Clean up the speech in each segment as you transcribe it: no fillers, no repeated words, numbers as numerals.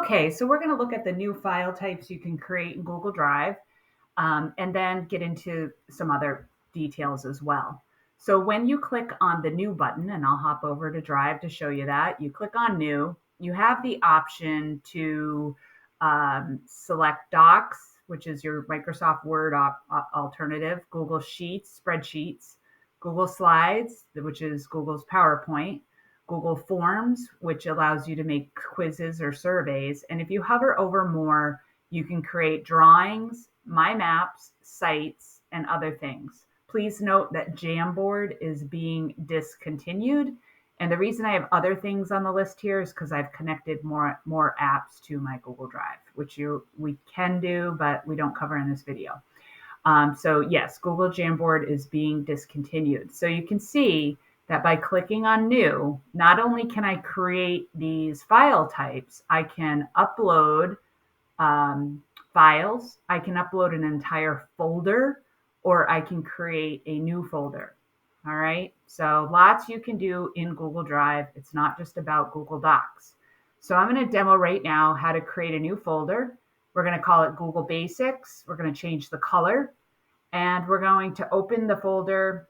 Okay, so we're going to look at the new file types you can create in Google Drive, and then get into some other details as well. So when you click on the new button, and I'll hop over to Drive to show you that, you click on new, you have the option to select Docs, which is your Microsoft Word alternative, Google Sheets, spreadsheets, Google Slides, which is Google's PowerPoint, Google Forms, which allows you to make quizzes or surveys. And if you hover over more, you can create drawings, my maps, sites, and other things. Please note that Jamboard is being discontinued. And the reason I have other things on the list here is because I've connected more apps to my Google Drive, which we can do, but we don't cover in this video. So yes, Google Jamboard is being discontinued. So you can see that by clicking on new, not only can I create these file types, I can upload files, I can upload an entire folder, or I can create a new folder. All right, so lots you can do in Google Drive. It's not just about Google Docs. So I'm going to demo right now how to create a new folder. We're going to call it Google Basics. We're going to change the color, and we're going to open the folder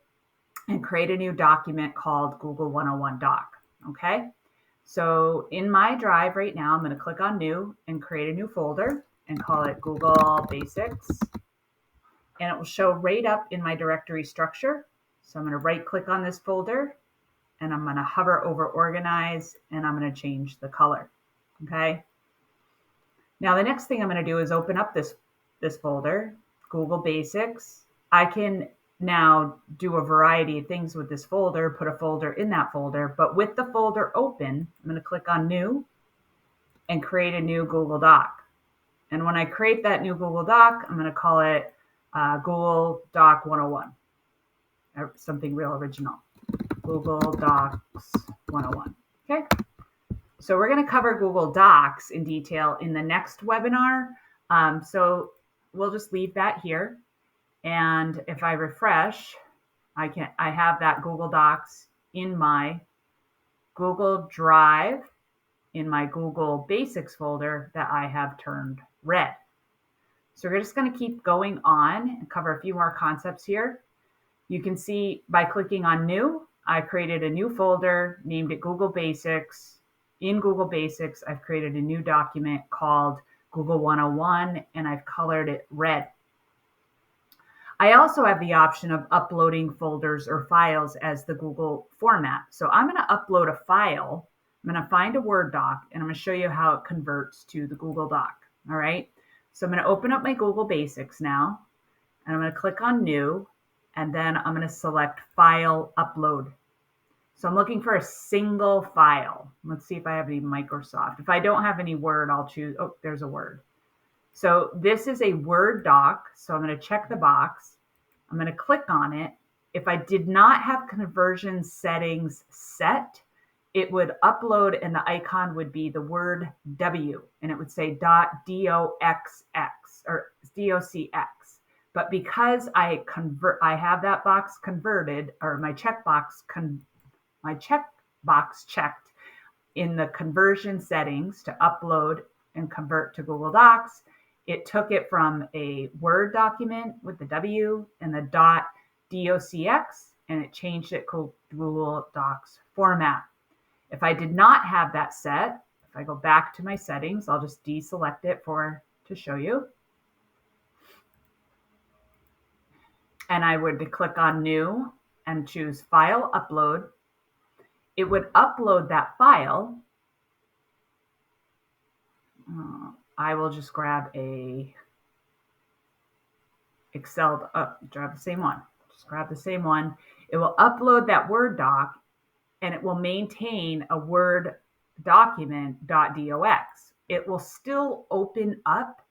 and create a new document called Google 101 Doc. Okay, so in my Drive right now, I'm going to click on new and create a new folder and call it Google Basics. And it will show right up in my directory structure. So I'm going to right click on this folder and I'm going to hover over organize and I'm going to change the color. Okay. Now the next thing I'm going to do is open up this folder, Google Basics. I can now do a variety of things with this folder, put a folder in that folder, but with the folder open, I'm going to click on new and create a new Google Doc. And when I create that new Google Doc, I'm going to call it Google Doc 101, or something real original, Google Docs 101. Okay. So we're going to cover Google Docs in detail in the next webinar. So we'll just leave that here. And if I refresh, I have that Google Docs in my Google Drive in my Google Basics folder that I have turned red. So we're just going to keep going on and cover a few more concepts here. You can see by clicking on new, I created a new folder, named it Google Basics. In Google Basics, I've created a new document called Google 101 and I've colored it red. I also have the option of uploading folders or files as the Google format. So I'm going to upload a file. I'm going to find a Word doc and I'm going to show you how it converts to the Google Doc. All right. So I'm going to open up my Google Basics now and I'm going to click on new and then I'm going to select file upload. So I'm looking for a single file. Let's see if I have any Microsoft. If I don't have any Word, I'll choose, oh, there's a Word. So this is a Word doc. So I'm going to check the box. I'm going to click on it. If I did not have conversion settings set, it would upload and the icon would be the word W and it would say .docx or docx. But because I have that box converted, or my checkbox checked in the conversion settings to upload and convert to Google Docs, it took it from a Word document with the W and the .docx and it changed it to Google Docs format. If I did not have that set, if I go back to my settings, I'll just deselect it to show you. And I would click on new and choose file upload. It would upload that file. I will just grab a Excel, grab the same one. Just grab the same one. It will upload that Word doc and it will maintain a Word document .docx. It will still open up,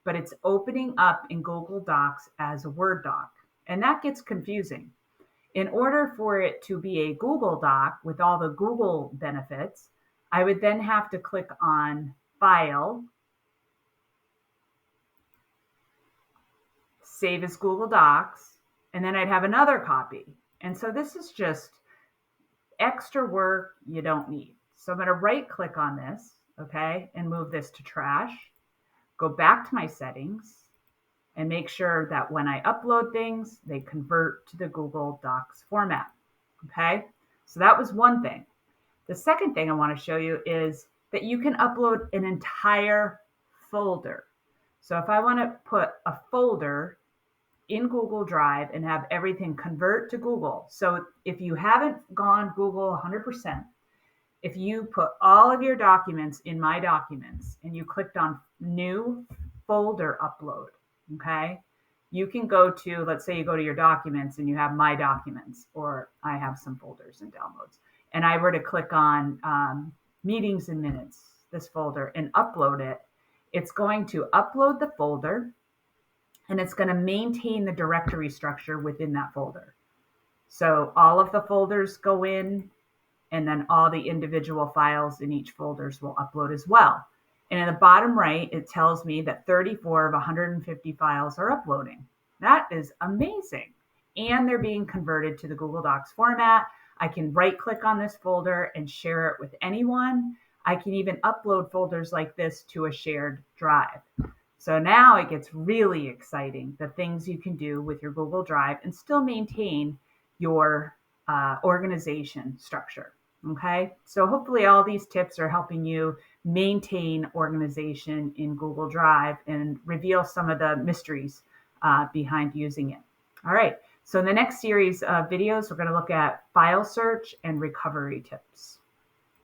but it's opening up in Google Docs as a Word doc. And that gets confusing. In order for it to be a Google Doc with all the Google benefits, I would then have to click on File, Save as Google Docs, and then I'd have another copy. And so this is just extra work you don't need. So I'm going to right click on this okay, and move this to trash. Go back to my settings and make sure that when I upload things, they convert to the Google Docs format, okay? So that was one thing. The second thing I want to show you is that you can upload an entire folder. So if I want to put a folder in Google Drive and have everything convert to Google. So if you haven't gone Google 100%, if you put all of your documents in My Documents and you clicked on New Folder Upload, okay, you can go to, let's say you go to your documents and you have My Documents, or I have some folders and downloads, and I were to click on Meetings and Minutes, this folder, and upload it, it's going to upload the folder and it's going to maintain the directory structure within that folder. So all of the folders go in, and then all the individual files in each folders will upload as well. And in the bottom right, it tells me that 34 of 150 files are uploading. That is amazing. And they're being converted to the Google Docs format. I can right click on this folder and share it with anyone. I can even upload folders like this to a shared drive. So now it gets really exciting, the things you can do with your Google Drive and still maintain your organization structure. Okay, so hopefully all these tips are helping you maintain organization in Google Drive and reveal some of the mysteries behind using it. All right, so in the next series of videos, we're going to look at file search and recovery tips.